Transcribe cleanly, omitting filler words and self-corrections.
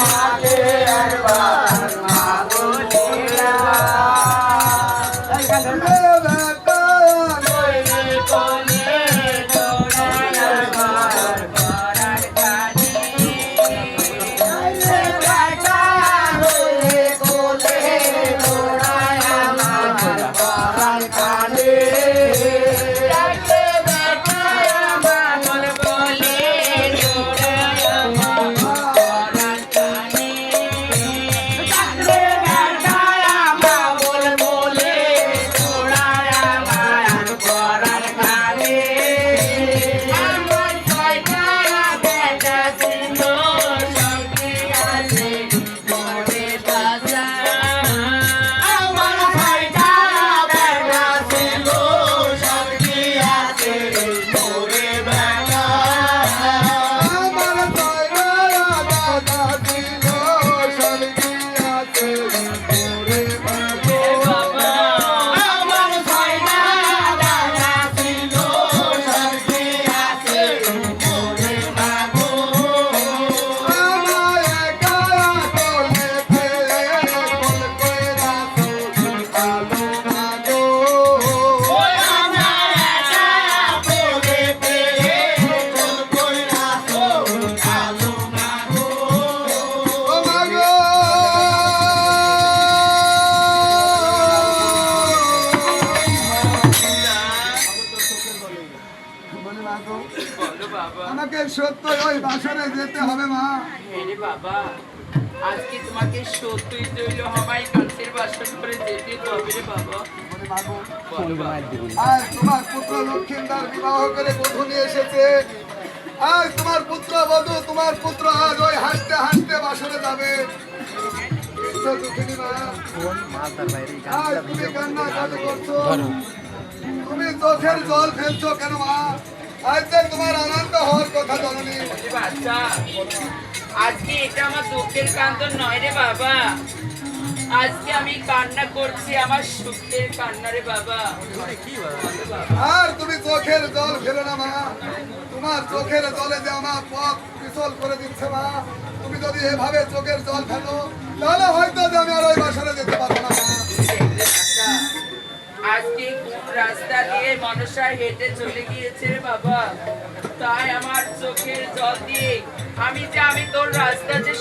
তোমাকে একবার মাগো আমাকে সত্য ওই বাসরে যেতে হবে মা। রে বাবা, আজকে তোমাকে সত্যই দৈল হওয়ায় কাছের বাসর করে যেতে হবে রে বাবা। আজ তোমার পুত্র লক্ষ্মীন্দার বিবাহ করে বধূ নিয়ে এসেছে। আজ তোমার পুত্র বধূ, তোমার পুত্র আজ ওই হাসতে হাসতে বাসরে যাবে। দুঃখিনী মা, আজ তুমি কান্না কাঁদো করছো, তুমি চোখের জল ফেলছো কেন মা? আজ তোমার আনন্দ হওয়ার কথা জননী। বাচ্চা, আজকে এটা আমার দুঃখের কান্দন নয় রে বাবা, আজকে আমি কান্না করছি আমার সুখের কান্না রে বাবা। আর তুমি চোখের জল ফেলো না মা, তোমার চোখের জলে যে আমার পথ পিছল করে দিচ্ছে মা। তুমি যদি এভাবে চোখের জল ফেলো তাহলে হয়তো যে আমি আর ওই বাসারে যেতে পারবো না মা। আজকে কোন রাস্তা দিয়ে মানুষরা হেঁটে চলে গিয়েছে রে বাবা, তাই আমার চোখের জল দিয়ে আমি তোর রাস্তা যে